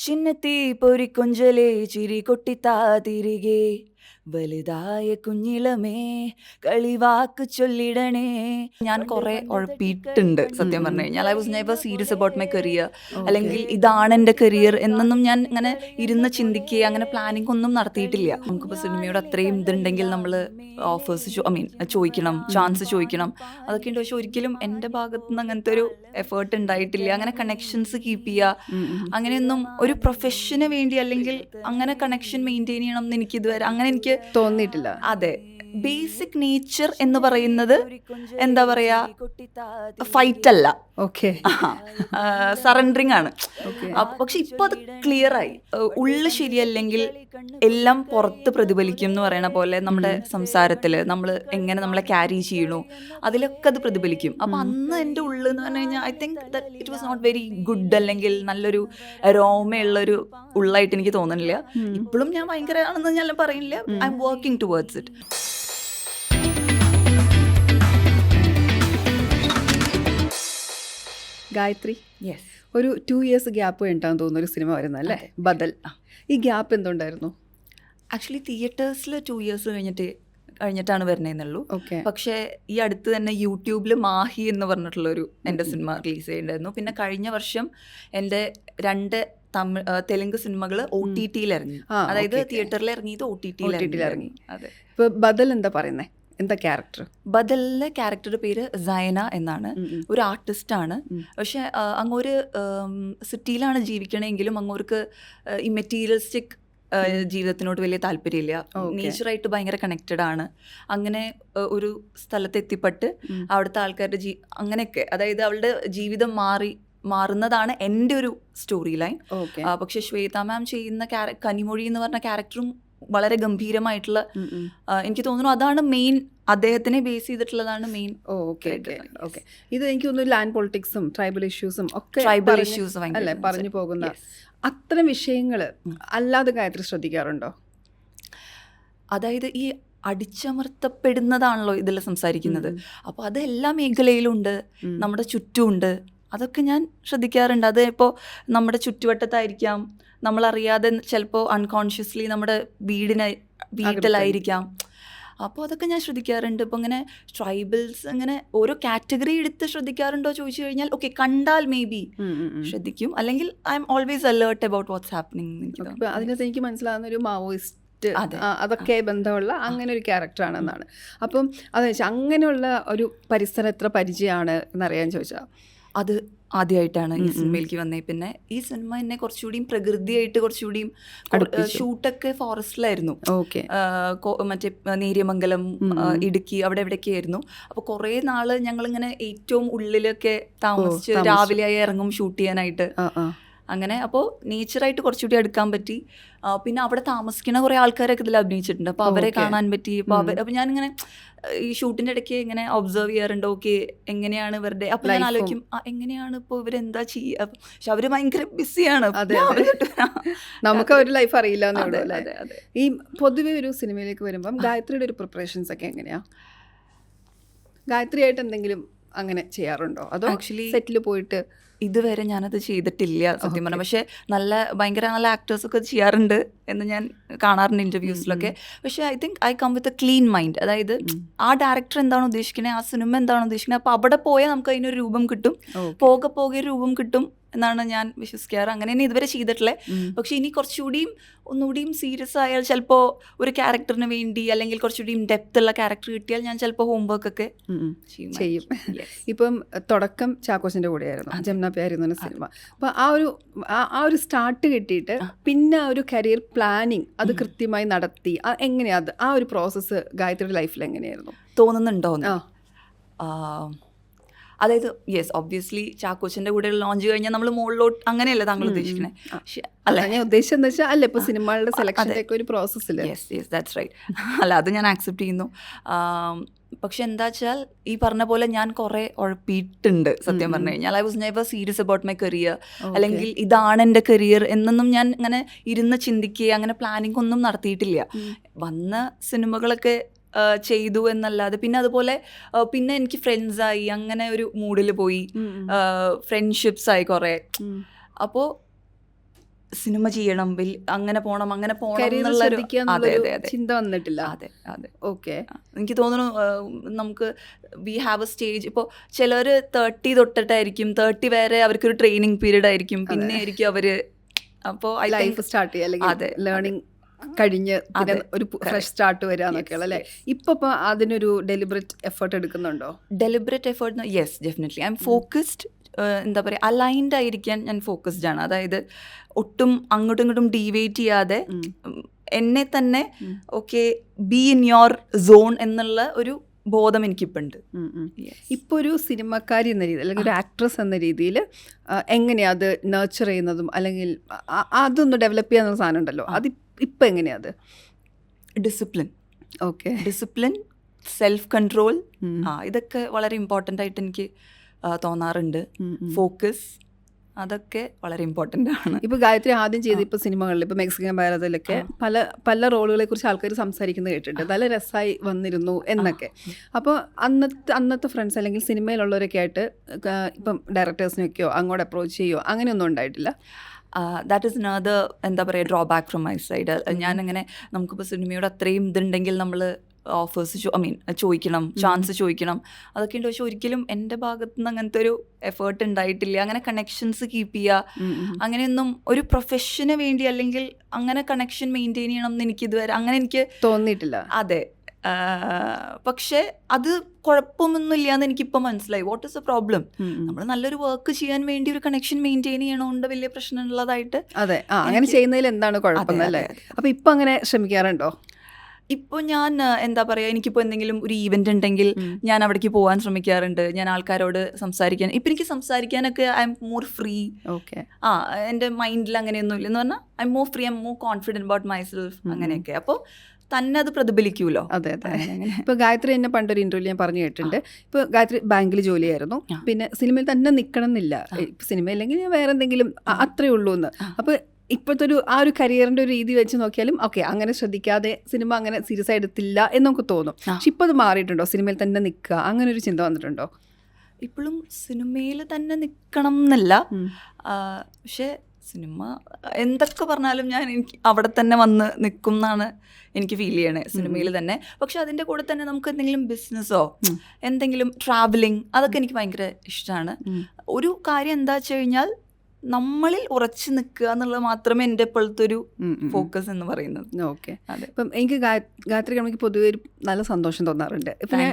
ചിന്നത്തി പൊരിക്കൊഞ്ചലേ ചിരി കൊട്ടിത്താ തിരികെ വലുതായ കുഞ്ഞിളമേ കളിവാക്ക് ചൊല്ലിടണേ. ഞാൻ കുറെ ഉഴപ്പിയിട്ടുണ്ട് സത്യം പറഞ്ഞു കഴിഞ്ഞാൽ. I was never serious about my career, അല്ലെങ്കിൽ ഇതാണ് എൻ്റെ കരിയർ എന്നൊന്നും ഞാൻ ഇങ്ങനെ ഇരുന്ന് ചിന്തിക്കുക, അങ്ങനെ പ്ലാനിങ് ഒന്നും നടത്തിയിട്ടില്ല. നമുക്കിപ്പോൾ സിനിമയോട് അത്രയും ഇതുണ്ടെങ്കിൽ നമ്മൾ ഓഫേഴ്സ് ചോദിക്കണം, ചാൻസ് ചോദിക്കണം, അതൊക്കെ ഉണ്ട്. പക്ഷെ ഒരിക്കലും എൻ്റെ ഭാഗത്തു നിന്ന് അങ്ങനത്തെ ഒരു എഫേർട്ട് ഉണ്ടായിട്ടില്ല. അങ്ങനെ കണക്ഷൻസ് കീപ്പ് ചെയ്യുക, അങ്ങനെയൊന്നും ഒരു പ്രൊഫഷന് വേണ്ടി അല്ലെങ്കിൽ അങ്ങനെ കണക്ഷൻ മെയിൻറ്റെയിൻ ചെയ്യണം എന്ന് എനിക്ക് ഇതുവരെ അങ്ങനെ എനിക്ക് തോന്നിയിട്ടില്ല. അതെ, ബേസിക് നേച്ചർ എന്ന് പറയുന്നത് എന്താ പറയാ, ഫൈറ്റ് അല്ല, ഓക്കെ, സറണ്ടറിങ് ആണ്. പക്ഷെ ഇപ്പൊ അത് ക്ലിയർ ആയി. ഉള്ളു ശരിയല്ലെങ്കിൽ എല്ലാം പുറത്ത് പ്രതിഫലിക്കും എന്ന് പറയണ പോലെ നമ്മുടെ സംസാരത്തില് നമ്മൾ എങ്ങനെ നമ്മളെ ക്യാരി ചെയ്യണു അതിലൊക്കെ അത് പ്രതിഫലിക്കും. അപ്പൊ അന്ന് എൻ്റെ ഉള്ളു എന്ന് പറഞ്ഞു കഴിഞ്ഞാൽ I think that it was not very good, അല്ലെങ്കിൽ നല്ലൊരു അരോമയുള്ളൊരു ഉള്ളായിട്ട് എനിക്ക് തോന്നുന്നില്ല. ഇപ്പോഴും ഞാൻ ഭയങ്കര ആണെന്ന് ഞാൻ പറയില്ല. I am working towards it. Gayatri, yes, ഒരു 2 years ഗ്യാപ്പ് കഴിഞ്ഞിട്ടാന്ന് തോന്നുന്നു ഒരു സിനിമ വരുന്നല്ലേ, ബദൽ. ഈ ഗ്യാപ്പ് എന്തുണ്ടായിരുന്നു? ആക്ച്വലി തിയേറ്റേഴ്സിൽ 2 years കഴിഞ്ഞിട്ടാണ് വരുന്നതെന്നുള്ളൂ. ഓക്കെ. പക്ഷേ ഈ അടുത്ത് തന്നെ യൂട്യൂബിൽ മാഹി എന്ന് പറഞ്ഞിട്ടുള്ളൊരു എൻ്റെ സിനിമ റിലീസ് ചെയ്തിട്ടുണ്ടായിരുന്നു. പിന്നെ കഴിഞ്ഞ വർഷം എൻ്റെ 2 തെലുങ്ക് സിനിമകൾ OTT ഇറങ്ങി. അതായത് തിയേറ്ററിൽ ഇറങ്ങിയത് OTT ഇറങ്ങി. അതെ. ഇപ്പൊ ബദൽ എന്താ പറയുന്നത്, എന്താ ക്യാരക്ടർ? ബദലിലെ ക്യാരക്ടറുടെ പേര് സൈന എന്നാണ്. ഒരു ആർട്ടിസ്റ്റാണ്. പക്ഷെ അങ്ങൊരു സിറ്റിയിലാണ് ജീവിക്കണമെങ്കിലും അങ്ങോർക്ക് ഈ മെറ്റീരിയലിസ്റ്റിക് ജീവിതത്തിനോട് വലിയ താല്പര്യമില്ല. നേച്ചറായിട്ട് ഭയങ്കര കണക്റ്റഡ് ആണ്. അങ്ങനെ ഒരു സ്ഥലത്ത് എത്തിപ്പെട്ട് അവിടുത്തെ ആൾക്കാരുടെ അങ്ങനെയൊക്കെ, അതായത് അവളുടെ ജീവിതം മാറുന്നതാണ് എൻ്റെ ഒരു സ്റ്റോറി ലൈൻ. പക്ഷെ ശ്വേത മാം ചെയ്യുന്ന കനിമൊഴി എന്ന് പറഞ്ഞ ക്യാരക്ടറും വളരെ ഗംഭീരമായിട്ടുള്ള, എനിക്ക് തോന്നുന്നു അതാണ് മെയിൻ, അദ്ദേഹത്തിനെ ബേസ് ചെയ്തിട്ടുള്ളതാണ് മെയിൻ. ഓക്കെ. ഇത് എനിക്ക് തോന്നുന്നു ലാൻഡ് പൊളിറ്റിക്സും ട്രൈബൽ ഇഷ്യൂസും ഒക്കെ അല്ലേ പറഞ്ഞു പോകുന്ന അത്തരം വിഷയങ്ങൾ അല്ലാതെ ഗായത്രി ശ്രദ്ധിക്കാറുണ്ടോ? അതായത് ഈ അടിച്ചമർത്തപ്പെടുന്നതാണല്ലോ ഇതിൽ സംസാരിക്കുന്നത്. അപ്പോൾ അത് എല്ലാ മേഖലയിലുണ്ട്, നമ്മുടെ ചുറ്റുമുണ്ട്. അതൊക്കെ ഞാൻ ശ്രദ്ധിക്കാറുണ്ട്. അത് ഇപ്പോൾ നമ്മുടെ ചുറ്റുവട്ടത്തായിരിക്കാം, നമ്മളറിയാതെ ചിലപ്പോൾ അൺകോൺഷ്യസ്ലി നമ്മുടെ വീട്ടിലായിരിക്കാം. അപ്പോൾ അതൊക്കെ ഞാൻ ശ്രദ്ധിക്കാറുണ്ട്. ഇപ്പോൾ ഇങ്ങനെ ട്രൈബൽസ് അങ്ങനെ ഓരോ കാറ്റഗറി എടുത്ത് ശ്രദ്ധിക്കാറുണ്ടോ ചോദിച്ചു കഴിഞ്ഞാൽ ഓക്കെ, കണ്ടാൽ മേ ബി ശ്രദ്ധിക്കും, അല്ലെങ്കിൽ I M always alert about what's happening. അതിനകത്ത് എനിക്ക് മനസ്സിലാകുന്ന ഒരു മാവോയിസ്റ്റ് അതൊക്കെ ബന്ധമുള്ള അങ്ങനെ ഒരു ക്യാരക്ടറാണെന്നാണ്. അപ്പം അതെന്ന് വെച്ചാൽ അങ്ങനെയുള്ള ഒരു പരിസരം എത്ര പരിചയമാണ് എന്നറിയാൻ ചോദിച്ചാൽ അത് ആദ്യമായിട്ടാണ് ഈ സിനിമയിലേക്ക് വന്നത്. പിന്നെ ഈ സിനിമ എന്നെ കുറച്ചുകൂടിയും പ്രകൃതിയായിട്ട് കുറച്ചുകൂടിയും, ഷൂട്ടൊക്കെ ഫോറസ്റ്റിലായിരുന്നു. മറ്റേ നേര്യമംഗലം, ഇടുക്കി, അവിടെ എവിടെയൊക്കെ ആയിരുന്നു. അപ്പോൾ കുറേ നാള് ഞങ്ങളിങ്ങനെ ഏറ്റവും ഉള്ളിലൊക്കെ താമസിച്ച് രാവിലെ ഇറങ്ങും ഷൂട്ട് ചെയ്യാനായിട്ട്. അങ്ങനെ അപ്പോൾ നേച്ചറായിട്ട് കുറച്ചുകൂടി എടുക്കാൻ പറ്റി. പിന്നെ അവിടെ താമസിക്കുന്ന കുറേ ആൾക്കാരൊക്കെ ഇതിൽ അഭിനയിച്ചിട്ടുണ്ട്. അപ്പോൾ അവരെ കാണാൻ പറ്റി. അപ്പോൾ ഞാനിങ്ങനെ ഈ ഷൂട്ടിൻ്റെ ഇടയ്ക്ക് ഇങ്ങനെ ഒബ്സർവ് ചെയ്യാറുണ്ട്, ഓക്കെ എങ്ങനെയാണ് ഇവരുടെ, അപ്പോൾ ഞാൻ ആലോചിക്കും എങ്ങനെയാണ് ഇപ്പോൾ ഇവരെന്താ ചെയ്യുക. പക്ഷെ അവർ ഭയങ്കര ബിസിയാണ്, നമുക്ക് ഒരു ലൈഫ് അറിയില്ല. ഈ പൊതുവെ ഒരു സിനിമയിലേക്ക് വരുമ്പം ഗായത്രിയുടെ ഒരു പ്രിപ്പറേഷൻസ് ഒക്കെ എങ്ങനെയാ? ഗായത്രിയായിട്ട് എന്തെങ്കിലും അങ്ങനെ ചെയ്യാറുണ്ടോ, അതോ ആക്ച്വലി സെറ്റിൽ പോയിട്ട്? ഇതുവരെ ഞാനത് ചെയ്തിട്ടില്ല സത്യം പറഞ്ഞാൽ. പക്ഷേ ഭയങ്കര നല്ല ആക്ടേഴ്സൊക്കെ ചെയ്യാറുണ്ട് എന്ന് ഞാൻ കാണാറുണ്ട് ഇൻ്റർവ്യൂസിലൊക്കെ. പക്ഷേ I think I come with a clean mind. അതായത് ആ ഡയറക്ടർ എന്താണോ ഉദ്ദേശിക്കുന്നത്, ആ സിനിമ എന്താണോ ഉദ്ദേശിക്കുന്നത്, അപ്പോൾ അവിടെ പോയാൽ നമുക്ക് അതിനൊരു രൂപം കിട്ടും, പോകെ രൂപം കിട്ടും എന്നാണ് ഞാൻ വിശ്വസിക്കാറ്. അങ്ങനെ തന്നെ ഇതുവരെ ചെയ്തിട്ടില്ലേ. പക്ഷെ ഇനി ഒന്നുകൂടിയും സീരിയസ് ആയാൽ ചിലപ്പോൾ ഒരു ക്യാരക്ടറിന് വേണ്ടി, അല്ലെങ്കിൽ കുറച്ചുകൂടിയും ഡെപ്ത് ഉള്ള ക്യാരക്ടർ കിട്ടിയാൽ ഞാൻ ചിലപ്പോൾ ഹോംവർക്ക് ഒക്കെ ചെയ്യും. ഇപ്പം തുടക്കം ചാക്കോച്ചൻ്റെ കൂടെയായിരുന്നു, ജമുന പ്യാരി എന്ന് പറഞ്ഞ സിനിമ. അപ്പോൾ ആ ഒരു സ്റ്റാർട്ട് കിട്ടിയിട്ട് പിന്നെ ആ ഒരു കരിയർ പ്ലാനിങ് അത് കൃത്യമായി നടത്തി എങ്ങനെയാ, അത് ആ ഒരു പ്രോസസ്സ് ഗായത്രിയുടെ ലൈഫിൽ എങ്ങനെയായിരുന്നു തോന്നുന്നുണ്ടോ? അതായത് യെസ്, ഒബ്വിയസ്ലി ചാക്കോച്ചൻ്റെ കൂടെ ലോഞ്ച് കഴിഞ്ഞാൽ നമ്മൾ മുകളിലോട്ട് അങ്ങനെയല്ല താങ്കൾ ഉദ്ദേശിക്കണേ. അല്ല, ഞാൻ ഉദ്ദേശിച്ചെന്ന് വെച്ചാൽ അല്ല, ഇപ്പോൾ സിനിമകളുടെ സെലക്ഷൻ്റെ ഒക്കെ ഒരു പ്രോസസ്സിൽ. Yes that's right. അല്ല, അത് ഞാൻ ആക്സെപ്റ്റ് ചെയ്യുന്നു. പക്ഷെ എന്താ വെച്ചാൽ ഈ പറഞ്ഞ പോലെ ഞാൻ കുറേ ഉഴപ്പിയിട്ടുണ്ട് സത്യം പറഞ്ഞു കഴിഞ്ഞാൽ. I was never serious about my career, അല്ലെങ്കിൽ ഇതാണ് എൻ്റെ കരിയർ എന്നൊന്നും ഞാൻ ഇങ്ങനെ ഇരുന്ന് ചിന്തിക്കുക, അങ്ങനെ പ്ലാനിങ് ഒന്നും നടത്തിയിട്ടില്ല. വന്ന സിനിമകളൊക്കെ ചെയ്തു എന്നല്ലാതെ. പിന്നെ അതുപോലെ പിന്നെ എനിക്ക് ഫ്രണ്ട്സായി, അങ്ങനെ ഒരു മൂഡിൽ പോയി, ഫ്രണ്ട്ഷിപ്സ് ആയി കുറേ. അപ്പോൾ സിനിമ ചെയ്യണം, അങ്ങനെ പോകണം കരിയർ എന്നുള്ളൊരു ശ്രദ്ധിക്കുക അതെ എന്നുള്ളൊരു അതെ അതെ ചിന്ത വന്നിട്ടില്ല. അതെ അതെ ഓക്കെ. എനിക്ക് തോന്നുന്നു നമുക്ക് വി ഹാവ് എ സ്റ്റേജ്. ഇപ്പോൾ ചിലർ 30 തൊട്ടിട്ടായിരിക്കും, 30 വരെ അവർക്കൊരു ട്രെയിനിങ് പീരീഡ് ആയിരിക്കും, പിന്നെ ആയിരിക്കും അവർ അപ്പോൾ ഐ ലൈഫ് തിങ്ക് സ്റ്റാർട്ട് ചെയ്യുക അല്ലെങ്കിൽ അതെ ലേണിംഗ് കഴിഞ്ഞ് പിന്നെ അതെ ഒരു ഫ്രഷ് സ്റ്റാർട്ട് വരിക എന്നൊക്കെയുള്ള അല്ലേ. ഇപ്പൊ അതിനൊരു ഡെലിബറേറ്റ് എഫേർട്ട് എടുക്കുന്നുണ്ടോ? Deliberate effort yes definitely I M focused. എന്താ പറയുക, അലൈൻഡ് ആയിരിക്കാൻ ഞാൻ ഫോക്കസ്ഡ് ആണ്. അതായത് ഒട്ടും അങ്ങോട്ടും ഇങ്ങോട്ടും ഡീവേറ്റ് ചെയ്യാതെ എന്നെ തന്നെ okay be in your zone എന്നുള്ള ഒരു ബോധം എനിക്കിപ്പോൾ ഉണ്ട്. ഇപ്പോൾ ഒരു സിനിമക്കാരി എന്ന രീതിയിൽ അല്ലെങ്കിൽ ഒരു ആക്ട്രസ് എന്ന രീതിയിൽ എങ്ങനെയാ അത് നർച്ചർ ചെയ്യുന്നതും അല്ലെങ്കിൽ അതൊന്ന് ഡെവലപ്പ് ചെയ്യാനുള്ള സാധനം ഉണ്ടല്ലോ, അത് ഇപ്പം എങ്ങനെയാ അത്? Discipline. Okay. Discipline, self control, ഇതൊക്കെ വളരെ ഇമ്പോർട്ടൻ്റ് ആയിട്ട് എനിക്ക് തോന്നാറുണ്ട്. ഫോക്കസ്, അതൊക്കെ വളരെ ഇമ്പോർട്ടൻ്റ് ആണ്. ഇപ്പോൾ ഗായത്രി ആദ്യം ചെയ്ത് ഇപ്പോൾ സിനിമകളിൽ ഇപ്പോൾ മെക്സിക്കൻ ഭാരതത്തിലൊക്കെ പല റോളുകളെ കുറിച്ച് ആൾക്കാർ സംസാരിക്കുന്നത് കേട്ടിട്ടുണ്ട്, നല്ല രസമായി വന്നിരുന്നു എന്നൊക്കെ. അപ്പോൾ അന്നത്തെ ഫ്രണ്ട്സ് അല്ലെങ്കിൽ സിനിമയിലുള്ളവരൊക്കെ ആയിട്ട് ഇപ്പം ഡയറക്ടേഴ്സിനൊക്കെയോ അങ്ങോട്ട് അപ്രോച്ച് ചെയ്യുമോ അങ്ങനെയൊന്നും ഉണ്ടായിട്ടില്ല? ദാറ്റ് ഈസ് അനദർ എന്താ പറയുക ഡ്രോബാക്ക് ഫ്രം മൈ സൈഡ്. ഞാനങ്ങനെ നമുക്കിപ്പോൾ സിനിമയോട് അത്രയും ഇതുണ്ടെങ്കിൽ നമ്മൾ ഓഫേഴ്സ് ചോദിക്കണം, ചാൻസ് ചോദിക്കണം, അതൊക്കെ ഉണ്ട്. പക്ഷെ ഒരിക്കലും എൻ്റെ ഭാഗത്തു നിന്ന് അങ്ങനത്തെ ഒരു എഫേർട്ട് ഉണ്ടായിട്ടില്ല. അങ്ങനെ കണക്ഷൻസ് കീപ്പ് ചെയ്യുക, അങ്ങനെയൊന്നും ഒരു പ്രൊഫഷന് വേണ്ടി അല്ലെങ്കിൽ അങ്ങനെ കണക്ഷൻ മെയിൻറ്റെയിൻ ചെയ്യണം എന്ന് എനിക്കിതുവരെ അങ്ങനെ എനിക്ക് തോന്നിയിട്ടില്ല. അതെ. പക്ഷേ അത് കുഴപ്പമൊന്നുമില്ല എന്ന് എനിക്കിപ്പോൾ മനസ്സിലായി. What is A problem? നമ്മൾ നല്ലൊരു വർക്ക് ചെയ്യാൻ വേണ്ടി ഒരു കണക്ഷൻ മെയിൻറ്റെയിൻ ചെയ്യണോണ്ട് വലിയ പ്രശ്നമുള്ളതായിട്ട്. അതെ, അങ്ങനെ ചെയ്യുന്നതിൽ എന്താണ് കുഴപ്പം അല്ലേ? അപ്പോൾ ഇപ്പം അങ്ങനെ ശ്രമിക്കാറുണ്ടോ? ഇപ്പോൾ ഞാൻ എന്താ പറയുക, എനിക്കിപ്പോൾ എന്തെങ്കിലും ഒരു ഈവെൻ്റ് ഉണ്ടെങ്കിൽ ഞാൻ അവിടേക്ക് പോകാൻ ശ്രമിക്കാറുണ്ട്. ഞാൻ ആൾക്കാരോട് സംസാരിക്കാൻ, ഇപ്പം എനിക്ക് സംസാരിക്കാനൊക്കെ I'm more free. Okay. എൻ്റെ മൈൻഡിൽ അങ്ങനെയൊന്നും ഇല്ല എന്ന് പറഞ്ഞാൽ I'm more free, I'm more confident about myself, അങ്ങനെയൊക്കെ. അപ്പോൾ തന്നെ അത് പ്രതിഫലിക്കുമല്ലോ. അതെ അതെ. ഇപ്പോൾ ഗായത്രി എന്നെ പണ്ടൊരു ഇൻ്റർവ്യൂവിൽ ഞാൻ പറഞ്ഞു കേട്ടിട്ടുണ്ട്, ഇപ്പോൾ ഗായത്രി ബാങ്കിൽ ജോലിയായിരുന്നു, പിന്നെ സിനിമയിൽ തന്നെ നിൽക്കണം എന്നില്ല, ഇപ്പോൾ സിനിമ അല്ലെങ്കിൽ വേറെ എന്തെങ്കിലും അത്രയേ ഉള്ളൂ എന്ന്. അപ്പോൾ ഇപ്പോഴത്തെ ഒരു കരിയറിൻ്റെ ഒരു രീതി വെച്ച് നോക്കിയാലും ഓക്കെ അങ്ങനെ ശ്രദ്ധിക്കാതെ സിനിമ അങ്ങനെ സീരിയസ് ആയി എടുത്തില്ല എന്ന് നമുക്ക് തോന്നും. പക്ഷെ ഇപ്പോൾ അത് മാറിയിട്ടുണ്ടോ? സിനിമയിൽ തന്നെ നിൽക്കുക അങ്ങനെ ഒരു ചിന്ത വന്നിട്ടുണ്ടോ? ഇപ്പോഴും സിനിമയിൽ തന്നെ നിൽക്കണം എന്നല്ല, പക്ഷേ സിനിമ എന്തൊക്കെ പറഞ്ഞാലും എനിക്ക് അവിടെ തന്നെ വന്ന് നിൽക്കും എന്നാണ് എനിക്ക് ഫീൽ ചെയ്യണേ, സിനിമയിൽ തന്നെ. പക്ഷെ അതിൻ്റെ കൂടെ തന്നെ നമുക്ക് എന്തെങ്കിലും ബിസിനസ്സോ എന്തെങ്കിലും ട്രാവലിംഗ്, അതൊക്കെ എനിക്ക് ഭയങ്കര ഇഷ്ടമാണ്. ഒരു കാര്യം എന്താ വെച്ച് കഴിഞ്ഞാൽ നമ്മളിൽ ഉറച്ചു നിൽക്കുക എന്നുള്ളത് മാത്രമേ എൻ്റെ ഇപ്പോഴത്തെ ഒരു ഫോക്കസ് എന്ന് പറയുന്നത്. ഓക്കെ. ഇപ്പം എനിക്ക് ഗായത്രി കാണുമ്പോൾ പൊതുവെ ഒരു നല്ല സന്തോഷം തോന്നാറുണ്ട്. ഇപ്പം ഞാൻ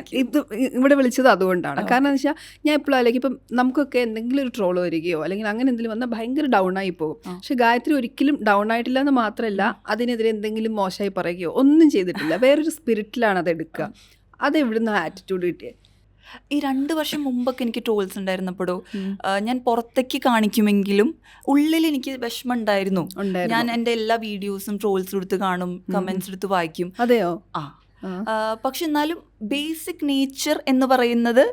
ഇവിടെ വിളിച്ചത് അതുകൊണ്ടാണ്. കാരണം എന്ന് വെച്ചാൽ ഞാൻ എപ്പോഴും അല്ലെങ്കിൽ ഇപ്പം നമുക്കൊക്കെ എന്തെങ്കിലും ഒരു ട്രോൾ വരികയോ അല്ലെങ്കിൽ അങ്ങനെ എന്തെങ്കിലും വന്നാൽ ഭയങ്കര ഡൗൺ ആയി പോകും. പക്ഷെ ഗായത്രി ഒരിക്കലും ഡൗൺ ആയിട്ടില്ല എന്ന് മാത്രമല്ല, അതിനെതിരെ എന്തെങ്കിലും മോശമായി പറയുകയോ ഒന്നും ചെയ്തിട്ടില്ല. വേറൊരു സ്പിരിറ്റിലാണ് അത് എടുക്കുക. അതെവിടുന്ന് ആറ്റിറ്റ്യൂഡ് കിട്ടിയത്? ഈ 2 വർഷം മുമ്പൊക്കെ എനിക്ക് ട്രോൾസ് ഉണ്ടായിരുന്നപ്പോഴോ ഞാൻ പുറത്തേക്ക് കാണിക്കുമെങ്കിലും ഉള്ളിൽ എനിക്ക് വിഷമം ഉണ്ടായിരുന്നു. ഞാൻ എൻ്റെ എല്ലാ വീഡിയോസും ട്രോൾസ് എടുത്ത് കാണും, കമൻസ് എടുത്ത് വായിക്കും. അതെയോ? പക്ഷെ എന്നാലും ബേസിക് നേച്ചർ എന്ന് പറയുന്നത്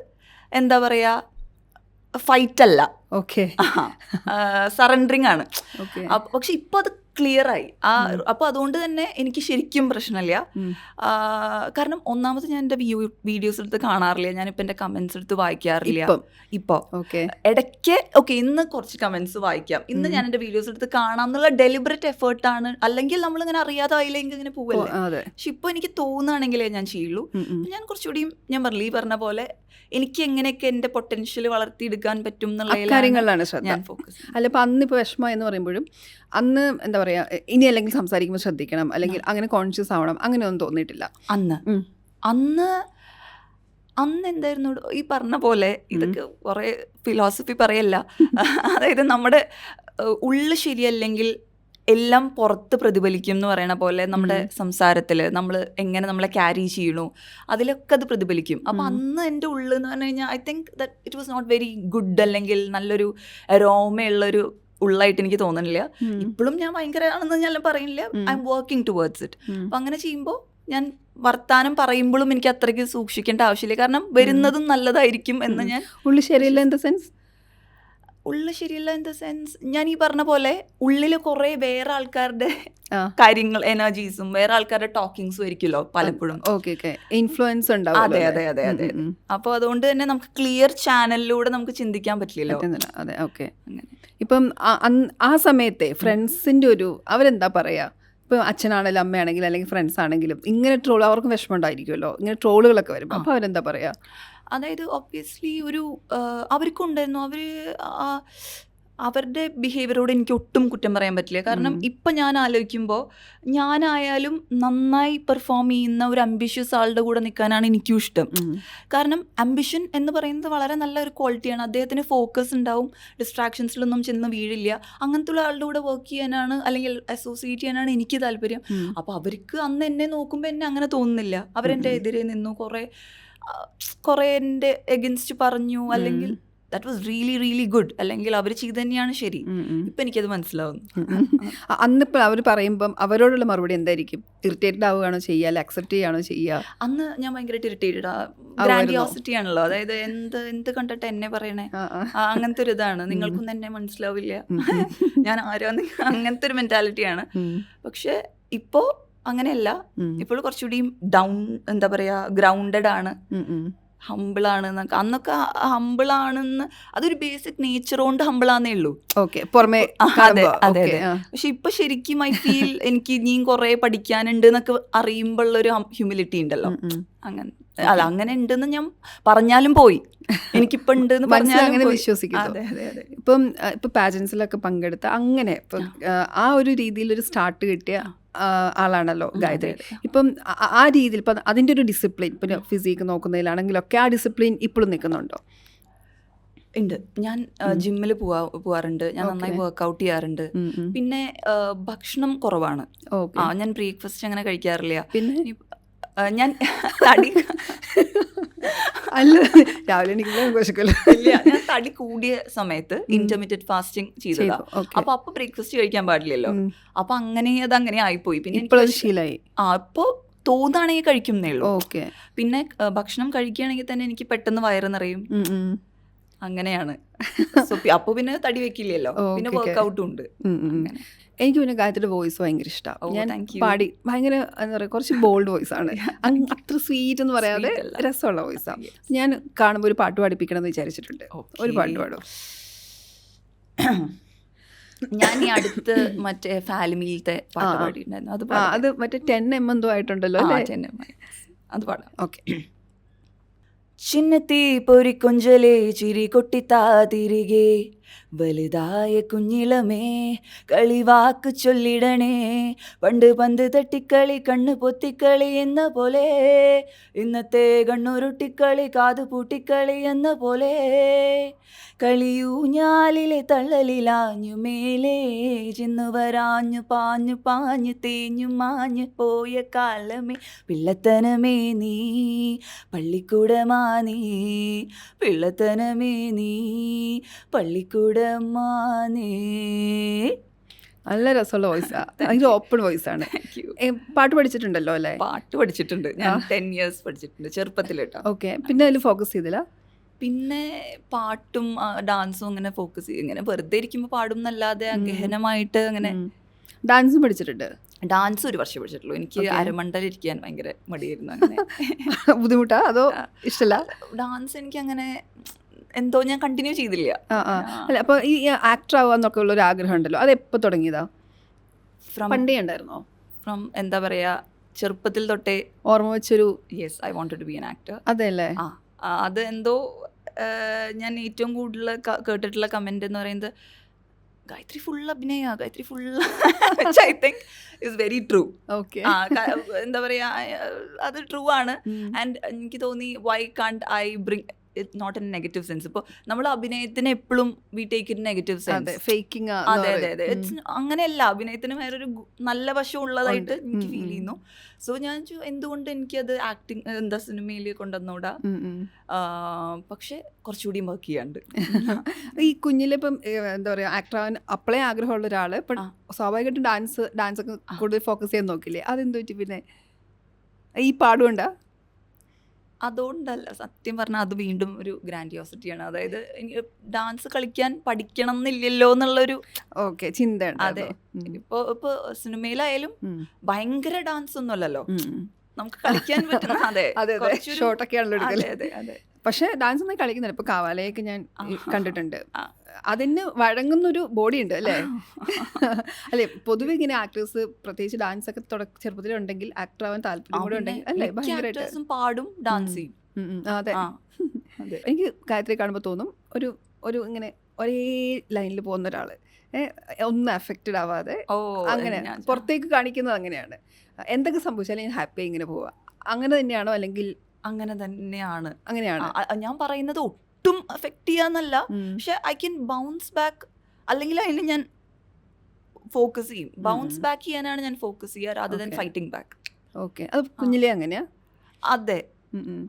എന്താ പറയുക, ഫൈറ്റ് അല്ല, ഓക്കെ, സറണ്ടറിങ് ആണ്. പക്ഷെ ഇപ്പൊ അത് ക്ലിയർ ആയി. അപ്പോൾ അതുകൊണ്ട് തന്നെ എനിക്ക് ശരിക്കും പ്രശ്നമില്ല. കാരണം ഒന്നാമത് ഞാൻ എൻ്റെ വീഡിയോസ് എടുത്ത് കാണാറില്ല, ഞാനിപ്പോൾ എൻ്റെ കമൻസ് എടുത്ത് വായിക്കാറില്ല. ഇപ്പോൾ ഇടയ്ക്ക് ഓക്കെ ഇന്ന് കുറച്ച് കമൻസ് വായിക്കാം, ഇന്ന് ഞാൻ എൻ്റെ വീഡിയോസ് എടുത്ത് കാണാം എന്നുള്ള ഡെലിബറേറ്റ് എഫേർട്ടാണ്. അല്ലെങ്കിൽ നമ്മളിങ്ങനെ അറിയാതെ ആയില്ലെങ്കിൽ ഇങ്ങനെ പോവല്ലേ. പക്ഷെ ഇപ്പോൾ എനിക്ക് തോന്നുകയാണെങ്കിലേ ഞാൻ ചെയ്യുള്ളൂ. ഞാൻ കുറച്ചുകൂടിയും ഞാൻ പറഞ്ഞ പോലെ എനിക്ക് എങ്ങനെയൊക്കെ എൻ്റെ പൊട്ടൻഷ്യൽ വളർത്തിയെടുക്കാൻ പറ്റും എന്നുള്ള കാര്യങ്ങളിലാണ് ഞാൻ ഫോക്കസ്. അല്ല, ഇപ്പം അന്നിപ്പോൾ വിഷമം എന്ന് പറയുമ്പോഴും അന്ന് എന്താ പറയുക, ഇനി അല്ലെങ്കിൽ സംസാരിക്കുമ്പോൾ ശ്രദ്ധിക്കണം അല്ലെങ്കിൽ അങ്ങനെ കോൺഷ്യസ് ആവണം, അങ്ങനെയൊന്നും തോന്നിയിട്ടില്ല അന്ന് എന്തായിരുന്നു ഈ പറഞ്ഞ പോലെ. ഇതൊക്കെ കുറേ ഫിലോസഫി പറയല്ല. അതായത് നമ്മുടെ ഉള്ളു ശരിയല്ലെങ്കിൽ എല്ലാം പുറത്ത് പ്രതിഫലിക്കും എന്ന് പറയണ പോലെ നമ്മുടെ സംസാരത്തിൽ നമ്മൾ എങ്ങനെ നമ്മളെ ക്യാരി ചെയ്യണു അതിലൊക്കെ അത് പ്രതിഫലിക്കും. അപ്പോൾ അന്ന് എൻ്റെ ഉള്ളിൽ എന്ന് പറഞ്ഞു കഴിഞ്ഞാൽ I think that it was not very good, അല്ലെങ്കിൽ നല്ലൊരു അരോമയുള്ളൊരു ഉള്ളായിട്ട് എനിക്ക് തോന്നുന്നില്ല. ഇപ്പോഴും ഞാൻ ഭയങ്കര ആണെന്ന് ഞാൻ പറയുന്നില്ല, I am working towards it. അപ്പം അങ്ങനെ ചെയ്യുമ്പോൾ ഞാൻ വർത്താനം പറയുമ്പോഴും എനിക്ക് അത്രയ്ക്ക് സൂക്ഷിക്കേണ്ട ആവശ്യമില്ല, കാരണം വരുന്നതും നല്ലതായിരിക്കും എന്ന് ഞാൻ. ഉള്ളു ശരിയല്ല ഇൻ ദ സെൻസ്? ഉള്ളിൽ ശരിയല്ല ഇൻ ദ സെൻസ് ഞാൻ ഈ പറഞ്ഞ പോലെ ഉള്ളിൽ കുറേ വേറെ ആൾക്കാരുടെ കാര്യങ്ങൾ, എനർജീസും വേറെ ആൾക്കാരുടെ ടോക്കിങ്സും ആയിരിക്കുമല്ലോ പലപ്പോഴും. ഇൻഫ്ലുവൻസ് ഉണ്ടാവും. അതെ അതെ അതെ അതെ. അപ്പോൾ അതുകൊണ്ട് തന്നെ നമുക്ക് ക്ലിയർ ചാനലിലൂടെ നമുക്ക് ചിന്തിക്കാൻ പറ്റില്ലല്ലോ. അതെ, ഓക്കെ. അങ്ങനെ ഇപ്പം ആ സമയത്തെ ഫ്രണ്ട്സിൻ്റെ അവരെന്താ പറയുക, ഇപ്പം അച്ഛനാണെങ്കിലും അമ്മയാണെങ്കിലും അല്ലെങ്കിൽ ഫ്രണ്ട്സ് ആണെങ്കിലും ഇങ്ങനെ ട്രോൾ അവർക്ക് വിഷമം ഉണ്ടായിരിക്കുമല്ലോ, ഇങ്ങനെ ട്രോളുകളൊക്കെ വരുമ്പോൾ. അപ്പോൾ അവരെന്താ പറയുക? അതായത് ഒബ്വിയസ്ലി അവർക്കും ഉണ്ടായിരുന്നു. അവരുടെ ബിഹേവിയറോട് എനിക്ക് ഒട്ടും കുറ്റം പറയാൻ പറ്റില്ല. കാരണം ഇപ്പം ഞാൻ ആലോചിക്കുമ്പോൾ ഞാനായാലും നന്നായി പെർഫോം ചെയ്യുന്ന ഒരു അംബിഷ്യസ് ആളുടെ കൂടെ നിൽക്കാനാണ് എനിക്കും ഇഷ്ടം. കാരണം അംബിഷൻ എന്ന് പറയുന്നത് വളരെ നല്ല ഒരു ക്വാളിറ്റിയാണ്. അദ്ദേഹത്തിന് ഫോക്കസ് ഉണ്ടാവും, ഡിസ്ട്രാക്ഷൻസിലൊന്നും ചെന്ന് വീഴില്ല. അങ്ങനത്തെ ഉള്ള ആളുടെ കൂടെ വർക്ക് ചെയ്യാനാണ് അല്ലെങ്കിൽ അസോസിയേറ്റ് ചെയ്യാനാണ് എനിക്ക് താല്പര്യം. അപ്പോൾ അവർക്ക് അന്ന് എന്നെ നോക്കുമ്പോൾ എന്നെ അങ്ങനെ തോന്നുന്നില്ല. അവരെൻ്റെ എതിരെ നിന്നു, കുറേ എൻ്റെ എഗൻസ്റ്റ് പറഞ്ഞു, അല്ലെങ്കിൽ that was really really good, അല്ലെങ്കിൽ അവർ ചെയ്ത് തന്നെയാണ് ശരി. ഇപ്പം എനിക്കത് മനസ്സിലാവുന്നു. അന്നിപ്പോൾ അവർ പറയുമ്പം അവരോടുള്ള മറുപടി എന്തായിരിക്കും? ഇറിറ്റേറ്റഡ് ആവുകയാണോ ചെയ്യുക, അല്ലെ അക്സെപ്റ്റ് ചെയ്യുകയാണോ ചെയ്യുക? അന്ന് ഞാൻ ഭയങ്കരമായിട്ട് ഇറിറ്റേറ്റഡ്. ഗ്രാൻഡിയോസിറ്റി ആണല്ലോ, അതായത് എന്ത് കണ്ടിട്ട് എന്നെ പറയണേ, അങ്ങനത്തെ ഒരു ഇതാണ്. നിങ്ങൾക്കൊന്നും എന്നെ മനസ്സിലാവില്ല, ഞാൻ ആരാന്ന്, അങ്ങനത്തെ ഒരു മെന്റാലിറ്റിയാണ്. പക്ഷെ ഇപ്പോൾ അങ്ങനെയല്ല. ഇപ്പോൾ കുറച്ചുകൂടി ഡൗൺ, എന്താ പറയാ, ഗ്രൗണ്ടഡ് ആണ്, ഹമ്പിളാണ്. അന്നൊക്കെ ഹമ്പിളാണെന്ന് അതൊരു ബേസിക് നേച്ചർ കൊണ്ട് ഹമ്പിളാന്നേ ഉള്ളൂ. പുറമെ. അതെ അതെ അതെ. പക്ഷെ ഇപ്പൊ ശരിക്കും ഐ ഫീൽ എനിക്ക് ഇനിയും കുറെ പഠിക്കാനുണ്ട് എന്നൊക്കെ അറിയുമ്പോഴുള്ളൊരു ഹ്യൂമിലിറ്റി ഉണ്ടല്ലോ. അങ്ങനെ ഉണ്ടെന്ന് ഞാൻ പറഞ്ഞാലും പോയി, എനിക്കിപ്പോ ഉണ്ട് എന്ന് പറഞ്ഞാലും അങ്ങനെ വിശ്വസിക്കുന്നു. ഇപ്പം പാജൻസിലൊക്കെ പങ്കെടുത്ത അങ്ങനെ ആ ഒരു രീതിയിൽ ഒരു സ്റ്റാർട്ട് കിട്ടിയ ആളാണല്ലോ ഗായത്രി. ഇപ്പം ആ രീതിയിൽ ഇപ്പം അതിൻ്റെ ഒരു ഡിസിപ്ലിൻ, പിന്നെ ഫിസിക്ക് നോക്കുന്നതിലാണെങ്കിലൊക്കെ ആ ഡിസിപ്ലിൻ ഇപ്പോഴും നിൽക്കുന്നുണ്ടോ? ഉണ്ട്. ഞാൻ ജിമ്മിൽ പോവാറുണ്ട്, ഞാൻ നന്നായി വർക്കൗട്ട് ചെയ്യാറുണ്ട്. പിന്നെ ഭക്ഷണം കുറവാണ്. ഞാൻ ബ്രേക്ക്ഫാസ്റ്റ് അങ്ങനെ കഴിക്കാറില്ല. പിന്നെ ഞാൻ തടി അല്ല, രാവിലെ ഇല്ല, ഞാൻ തടി കൂടിയ സമയത്ത് ഇന്റർമീഡിയറ്റ് ഫാസ്റ്റിംഗ് ചെയ്തതാ. അപ്പൊ ബ്രേക്ക്ഫാസ്റ്റ് കഴിക്കാൻ പാടില്ലല്ലോ. അപ്പൊ അതങ്ങനെ ആയിപ്പോയി. പിന്നെ ശീലമായി. അപ്പൊ തോന്നാണെങ്കിൽ കഴിക്കുന്നേ ഉള്ളൂ. പിന്നെ ഭക്ഷണം കഴിക്കുകയാണെങ്കിൽ തന്നെ എനിക്ക് പെട്ടെന്ന് വയറ് നിറയും, അങ്ങനെയാണ്. അപ്പൊ പിന്നെ തടി വെക്കില്ലല്ലോ, പിന്നെ വർക്കൗട്ടും ഉണ്ട്. എനിക്ക് പിന്നെ ഗായത്രിയുടെ വോയിസ് ഭയങ്കര ഇഷ്ടമാണ്. ഞാൻ പാടി ഭയങ്കര എന്താ പറയുക, കുറച്ച് ബോൾഡ് വോയിസ് ആണ്, അത്ര സ്വീറ്റ് എന്ന് പറയാതെ രസമുള്ള വോയിസാണ്. ഞാൻ കാണുമ്പോൾ ഒരു പാട്ട് പാടിപ്പിക്കണം എന്ന് വിചാരിച്ചിട്ടുണ്ട്. ഒരു പാട്ട് പാടും. ഞാൻ ഈ അടുത്ത് മറ്റേ ഫാലിമിയിലത്തെ പാട്ട് പാടിയിട്ടുണ്ടായിരുന്നു. അത് മറ്റേ 10M എന്തോ ആയിട്ടുണ്ടല്ലോ, 10M. അത് പാടാം. ഓക്കെ. ചിന്നത്തി പൊരി കൊഞ്ചലേ ചിരി കൊട്ടിത്താ തിരികെ, വലുതായ കുഞ്ഞിളമേ കളിവാക്ക് ചൊല്ലിടണേ, പണ്ട് പന്ത് തട്ടിക്കളി കണ്ണ് പൊത്തിക്കളി എന്ന പോലെ, ഇന്നത്തെ കണ്ണുരുട്ടിക്കളി കാതു പൂട്ടിക്കളി എന്ന പോലെ, കളിയൂഞ്ഞാലിലെ തള്ളലിലാഞ്ഞു മേലേ ചെന്നു വരാഞ്ഞു പാഞ്ഞു പാഞ്ഞു തേഞ്ഞു മാഞ്ഞു പോയ കാലമേ, പിള്ളത്തനമേ നീ പള്ളിക്കൂടമാ നീ, പിള്ളത്തനമേ നീ പള്ളിക്കൂടമാ നീ. നല്ല രസമുള്ള വോയിസാ, ഭയങ്കര ഓപ്പൺ വോയിസാണ്. പാട്ട് പഠിച്ചിട്ടുണ്ടല്ലോ അല്ലേ? പാട്ട് പഠിച്ചിട്ടുണ്ട്, ഞാൻ 10 years പഠിച്ചിട്ടുണ്ട്, ചെറുപ്പത്തിൽ കേട്ടോ. ഓക്കെ. പിന്നെ അതിൽ ഫോക്കസ് ചെയ്തില്ല? പിന്നെ പാട്ടും ഡാൻസും അങ്ങനെ ഫോക്കസ് ചെയ്യും. ഇങ്ങനെ വെറുതെ ഇരിക്കുമ്പോൾ പാടും എന്നല്ലാതെ ഗഹനമായിട്ട് അങ്ങനെ. ഡാൻസും പഠിച്ചിട്ടുണ്ട്? ഡാൻസ് 1 വർഷം പഠിച്ചിട്ടുള്ളൂ. എനിക്ക് അരമണ്ടലിരിക്കാൻ ഭയങ്കര മടിയായിരുന്നു. അങ്ങനെ ബുദ്ധിമുട്ടാ അതോ ഇഷ്ടമല്ല? ഡാൻസ് എനിക്ക് അങ്ങനെ എന്തോ ഞാൻ കണ്ടിന്യൂ ചെയ്തില്ല. അല്ല, അപ്പോൾ ഈ ആക്ടർ ആവാന്നൊക്കെ ഉള്ളൊരു ആഗ്രഹം ഉണ്ടല്ലോ, അത് എപ്പോൾ തുടങ്ങിയതാ? പണ്ടേ ഉണ്ടായിരുന്നോ? ഫ്രം എന്താ പറയുക, ചെറുപ്പത്തിൽ തൊട്ടേ ഓർമ്മ വെച്ചൊരു yes, I wanted to be an actor. അതെ അല്ലേ? അത് എന്തോ ഞാൻ ഏറ്റവും കൂടുതൽ കേട്ടിട്ടുള്ള കമൻറ്റ് എന്ന് പറയുന്നത് ഗായത്രി ഫുൾ അഭിനയ, Gayatri full, I think is very true. Okay. എന്താ പറയുക, അത് ട്രൂ ആണ്. ആൻഡ് എനിക്ക് തോന്നി why can't I bring it not in negative sense. ഇപ്പോൾ നമ്മൾ അഭിനയത്തിന് എപ്പോഴും we take in negative sense, faking. അതെ അതെ അതെ. അങ്ങനെയല്ല, അഭിനയത്തിന് വേറൊരു നല്ല വശം ഉള്ളതായിട്ട് എനിക്ക് ഫീൽ ചെയ്യുന്നു. സോ ഞാൻ എന്തുകൊണ്ട് എനിക്കത് ആക്ടിങ് എന്താ സിനിമയിൽ കൊണ്ടുവന്നൂടാ. പക്ഷെ കുറച്ചുകൂടി വർക്ക് ചെയ്യാണ്ട്. ഈ കുഞ്ഞിലിപ്പം എന്താ പറയുക, ആക്ടർ ആവാൻ അപ്പോഴേ ആഗ്രഹമുള്ള ഒരാൾ ഇപ്പം സ്വാഭാവികമായിട്ടും ഡാൻസൊക്കെ കൂടുതൽ ഫോക്കസ് ചെയ്യാൻ നോക്കില്ലേ? അതെന്ത് പറ്റി പിന്നെ? ഈ പാടുകൊണ്ടാ? അതുകൊണ്ടല്ല, സത്യം പറഞ്ഞാൽ അത് വീണ്ടും ഒരു ഗ്രാൻഡിയോസിറ്റിയാണ്. അതായത് എനിക്ക് ഡാൻസ് കളിക്കാൻ പഠിക്കണം എന്നില്ലല്ലോ എന്നുള്ളൊരു ചിന്ത. അതെ. ഇപ്പോൾ സിനിമയിലായാലും ഭയങ്കര ഡാൻസ് ഒന്നും അല്ലല്ലോ, നമുക്ക് കളിക്കാൻ പറ്റുന്ന. അതെ, ഷോട്ടൊക്കെയാണല്ലോ. അതെ അതെ. പക്ഷേ ഡാൻസ് ഒന്നും കളിക്കുന്നില്ല. ഇപ്പോൾ കാവാലയൊക്കെ ഞാൻ കണ്ടിട്ടുണ്ട്. ആ. അതിന് വഴങ്ങുന്നൊരു ബോഡി ഉണ്ട് അല്ലേ? അല്ലേ, പൊതുവെ ഇങ്ങനെ ആക്ടേഴ്സ് പ്രത്യേകിച്ച് ഡാൻസ് ഒക്കെ ചെറുപ്പത്തിലുണ്ടെങ്കിൽ ആക്ടർ ആവാൻ താല്പര്യം കൂടെ ഉണ്ടെങ്കിൽ അല്ലേ ഭയങ്കരമായിട്ട് actors ഉം പാടും ഡാൻസ് ചെയ്യും. അതെ. ആ, അതെ. എനിക്ക് ഗായത്രി കാണുമ്പോൾ തോന്നും ഒരു ഇങ്ങനെ ഒരേ ലൈനിൽ പോകുന്ന ഒരാൾ, ഒന്നും അഫക്റ്റഡ് ആവാതെ ഓ, അങ്ങനെ പുറത്തേക്ക് കാണിക്കുന്നത് അങ്ങനെയാണ്. എന്തൊക്കെ സംഭവിച്ചാലും ഞാൻ ഹാപ്പി ഇങ്ങനെ പോവാ, അങ്ങനെ തന്നെയാണോ? അല്ലെങ്കിൽ അങ്ങനെ തന്നെയാണ്. അങ്ങനെയാണ്? ഞാൻ പറയുന്നത് ഒട്ടും എഫക്ട് ചെയ്യാന്നല്ല, പക്ഷെ ഐ ക്യാൻ ബൗൺസ് ബാക്ക്. അല്ലെങ്കിൽ അതിന് ഞാൻ ഫോക്കസ് ചെയ്യും. ബൗൺസ് ബാക്ക് ചെയ്യാനാണ് ഞാൻ ഫോക്കസ് ചെയ്യുക, rather than fighting back. Okay. അത് കുഞ്ഞിലേ അങ്ങനെയാ? അതെ.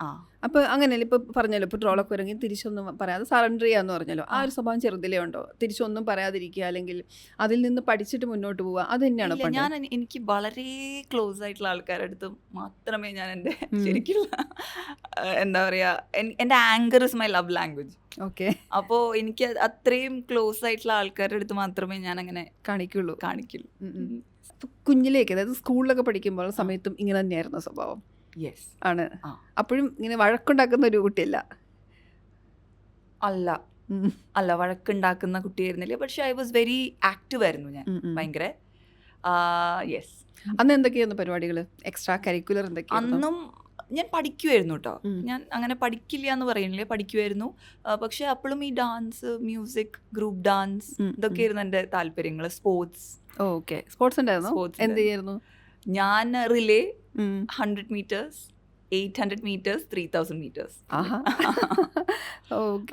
ആ, അപ്പോൾ അങ്ങനെയല്ല, ഇപ്പോൾ പറഞ്ഞല്ലോ, ഇപ്പോൾ ട്രോളൊക്കെ ഇറങ്ങി തിരിച്ചൊന്നും പറയാതെ സറണ്ടർ ചെയ്യാന്ന് പറഞ്ഞല്ലോ, ആ ഒരു സ്വഭാവം ചെറുതിലേ ഉണ്ടോ? തിരിച്ചൊന്നും പറയാതിരിക്കുക, അല്ലെങ്കിൽ അതിൽ നിന്ന് പഠിച്ചിട്ട് മുന്നോട്ട് പോവുക, അത് തന്നെയാണോ? ഇല്ല, ഞാൻ എനിക്ക് വളരെ ക്ലോസ് ആയിട്ടുള്ള ആൾക്കാരുടെ അടുത്ത് മാത്രമേ ഞാൻ എൻ്റെ ശരിക്കുള്ള എന്താ പറയാ, എൻ്റെ anchor is my love language. Okay. അപ്പോൾ എനിക്ക് അത്രയും ക്ലോസ് ആയിട്ടുള്ള ആൾക്കാരുടെ അടുത്ത് മാത്രമേ ഞാൻ അങ്ങനെ കാണിക്കുള്ളൂ. കാണിക്കുള്ളൂ. അതായത് സ്കൂളിലൊക്കെ പഠിക്കുമ്പോൾ സമയത്തും ഇങ്ങനെ തന്നെയായിരുന്നു സ്വഭാവം? യെസ്. ആണ്. അപ്പോഴും ഇങ്ങനെ വഴക്കുണ്ടാക്കുന്ന ഒരു കുട്ടിയല്ല? അല്ല, വഴക്കുണ്ടാക്കുന്ന കുട്ടിയായിരുന്നില്ല. പക്ഷെ ഐ വാസ് വെരി ആക്റ്റീവ് ആയിരുന്നു ഞാൻ, ഭയങ്കര. യെസ്. അന്ന് എന്തൊക്കെയായിരുന്നു പരിപാടികൾ? എക്സ്ട്രാ കരിക്കുലർ എന്തൊക്കെയായിരുന്നു? അന്നും ഞാൻ പഠിക്കുമായിരുന്നു കേട്ടോ. ഞാൻ അങ്ങനെ പഠിക്കില്ല എന്ന് പറയുന്നില്ലേ, പഠിക്കുമായിരുന്നു. പക്ഷെ അപ്പോഴും ഈ ഡാൻസ്, മ്യൂസിക്, ഗ്രൂപ്പ് ഡാൻസ്, ഇതൊക്കെയായിരുന്നു എൻ്റെ താല്പര്യങ്ങൾ. സ്പോർട്സ്. ഓക്കെ. സ്പോർട്സ് ഉണ്ടായിരുന്നു? എന്ത് ചെയ്യായിരുന്നു? ഞാൻ റിലേ, 100 meters, 800 meters, 3000 meters.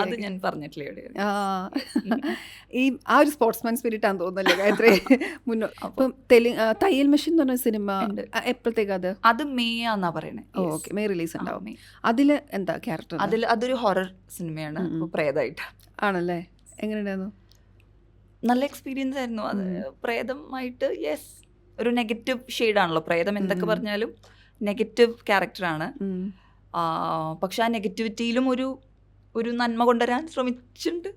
അത് ഞാൻ പറഞ്ഞിട്ടില്ല ഇവിടെ. ഈ ആ ഒരു സ്പോർട്സ്മാൻ സ്പിരിറ്റ് ആണെന്ന് തോന്നുന്നല്ലേ ഗായത്രി? അപ്പം തയ്യൽ മെഷീൻ എന്ന് പറഞ്ഞ സിനിമ എപ്പോഴത്തേക്ക്? അത് മെയ് ആന്നാ പറയണേ. ഓക്കെ, മെയ് റിലീസ് ഉണ്ടാവും. അതിൽ എന്താ ക്യാരക്ടർ? അതൊരു ഹൊറർ സിനിമയാണ്, പ്രേതമായിട്ട്. ആണല്ലേ? എങ്ങനെയുണ്ടായിരുന്നു? നല്ല എക്സ്പീരിയൻസ് ആയിരുന്നു അത്. പ്രേതമായിട്ട്, യെസ്, ഒരു നെഗറ്റീവ് ഷെയ്ഡാണല്ലോ പ്രേതം. എന്തൊക്കെ പറഞ്ഞാലും നെഗറ്റീവ് ക്യാരക്ടറാണ്. പക്ഷെ ആ നെഗറ്റിവിറ്റിയിലും ഒരു നന്മ കൊണ്ടുവരാൻ ശ്രമിച്ചിട്ടുണ്ട്.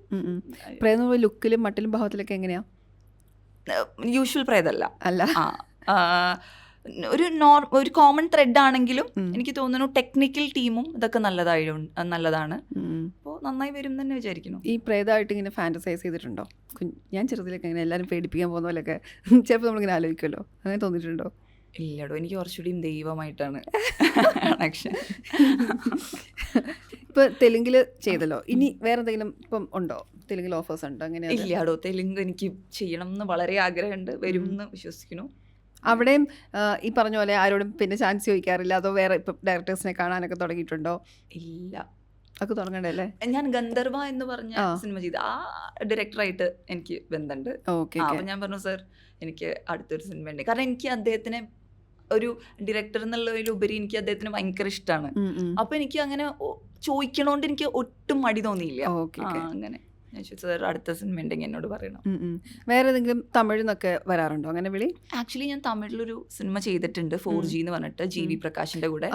പ്രേതം ലുക്കിലും മട്ടിലും ഭാവത്തിലൊക്കെ എങ്ങനെയാ? യൂഷ്വൽ പ്രേതമല്ല. അല്ല. ഒരു കോമൺ ത്രെഡ് ആണെങ്കിലും എനിക്ക് തോന്നുന്നു ടെക്നിക്കൽ ടീമും ഇതൊക്കെ നല്ലതാണ്. അപ്പോൾ നന്നായി വരും തന്നെ വിചാരിക്കുന്നു. ഈ പ്രേതമായിട്ട് ഇങ്ങനെ ഫാന്റസൈസ് ചെയ്തിട്ടുണ്ടോ? ഞാൻ ചെറുതിലൊക്കെ ഇങ്ങനെ എല്ലാവരും പേടിപ്പിക്കാൻ പോകുന്ന പോലെയൊക്കെ ചിലപ്പോൾ നമ്മളിങ്ങനെ ആലോചിക്കുമല്ലോ, അങ്ങനെ തോന്നിയിട്ടുണ്ടോ? ഇല്ലടോ, എനിക്ക് കുറച്ചുകൂടി ദൈവമായിട്ടാണ് കണക്ഷൻ. ഇപ്പൊ തെലുങ്കിൽ ചെയ്തല്ലോ, ഇനി വേറെ എന്തെങ്കിലും ഇപ്പം ഉണ്ടോ? തെലുങ്കിൽ ഓഫേഴ്സ് ഉണ്ടോ? അങ്ങനെ? ഇല്ലാടോ, തെലുങ്ക് എനിക്ക് ചെയ്യണം എന്ന് വളരെ ആഗ്രഹമുണ്ട്, വരും എന്ന് വിശ്വസിക്കുന്നു. അവിടെയും ഈ പറഞ്ഞ പോലെ ആരോടും പിന്നെ ചാൻസ് ചോദിക്കാറില്ല? അതോ വേറെ ഇപ്പം ഡയറക്ടേഴ്സിനെ കാണാനൊക്കെ തുടങ്ങിയിട്ടുണ്ടോ? ഇല്ല. ഒക്കെ തുടങ്ങണ്ടല്ലേ? ഞാൻ ഗന്ധർവ എന്ന് പറഞ്ഞ സിനിമ ചെയ്ത് ആ ഡയറക്ടറായിട്ട് എനിക്ക് ബന്ധമുണ്ട്. അപ്പം ഞാൻ പറഞ്ഞു, സർ എനിക്ക് അടുത്തൊരു സിനിമ ഉണ്ട്. കാരണം എനിക്ക് അദ്ദേഹത്തിനെ ഒരു ഡയറക്ടർ എന്നുള്ളതിലുപരി എനിക്ക് അദ്ദേഹത്തിന് ഭയങ്കര ഇഷ്ടമാണ്. അപ്പൊ എനിക്ക് അങ്ങനെ ചോദിക്കണോണ്ട് എനിക്ക് ഒട്ടും മടി തോന്നിയില്ല. അങ്ങനെ സാർ അടുത്ത സിനിമ ഉണ്ടെങ്കിൽ എന്നോട് പറയണം. വേറെ ഏതെങ്കിലും തമിഴിന്നൊക്കെ വരാറുണ്ടോ അങ്ങനെ വിളി? ആക്ച്വലി ഞാൻ തമിഴിലൊരു സിനിമ ചെയ്തിട്ടുണ്ട്, 4G എന്ന് പറഞ്ഞിട്ട്, GV പ്രകാശിന്റെ കൂടെ.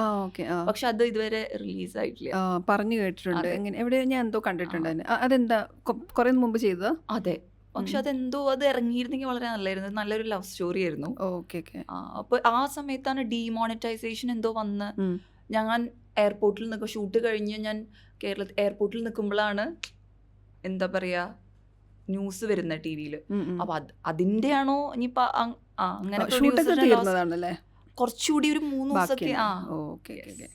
പക്ഷെ അത് ഇതുവരെ റിലീസ് ആയിട്ടില്ല. പറഞ്ഞു കേട്ടിട്ടുണ്ട്. എവിടെ ഞാൻ എന്തോ കണ്ടിട്ടുണ്ട്. അതെന്താ കുറെ മുമ്പ് ചെയ്തതാ? അതെ. പക്ഷെ അതെന്തോ അത് ഇറങ്ങിയിരുന്നെങ്കിൽ വളരെ നല്ലായിരുന്നു. നല്ലൊരു ലവ് സ്റ്റോറി ആയിരുന്നു. അപ്പൊ ആ സമയത്താണ് ഡീമോണിറ്റൈസേഷൻ എന്തോ വന്ന് ഞാൻ എയർപോർട്ടിൽ നിൽക്കുക, ഷൂട്ട് കഴിഞ്ഞ് ഞാൻ എയർപോർട്ടിൽ നിൽക്കുമ്പോഴാണ് എന്താ പറയാ ന്യൂസ് വരുന്ന TV-യിൽ. അപ്പൊ അതിന്റെ ആണോ ഇനിയിപ്പോ അങ്ങനെ കുറച്ചുകൂടി ഒരു 3 ദിവസമൊക്കെ.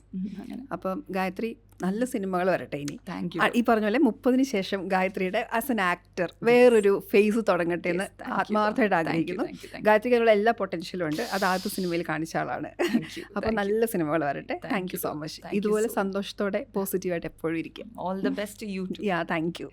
അപ്പം ഗായത്രി നല്ല സിനിമകൾ വരട്ടെ ഇനി. Thank you. ഈ പറഞ്ഞ പോലെ 30-ന് ശേഷം ഗായത്രിയുടെ ആസ് എൻ ആക്ടർ വേറൊരു ഫേസ് തുടങ്ങട്ടെ എന്ന് ആത്മാർത്ഥമായിട്ട് ആഗ്രഹിക്കുന്നു. ഗായത്രിക്കുള്ള എല്ലാ പൊട്ടൻഷ്യലും ഉണ്ട്, അത് ആദ്യത്തെ സിനിമയിൽ കാണിച്ച ആളാണ്. അപ്പം നല്ല സിനിമകൾ വരട്ടെ. Thank you so much. ഇതുപോലെ സന്തോഷത്തോടെ പോസിറ്റീവായിട്ട് എപ്പോഴും ഇരിക്കും. All the best to you. Yeah, thank U.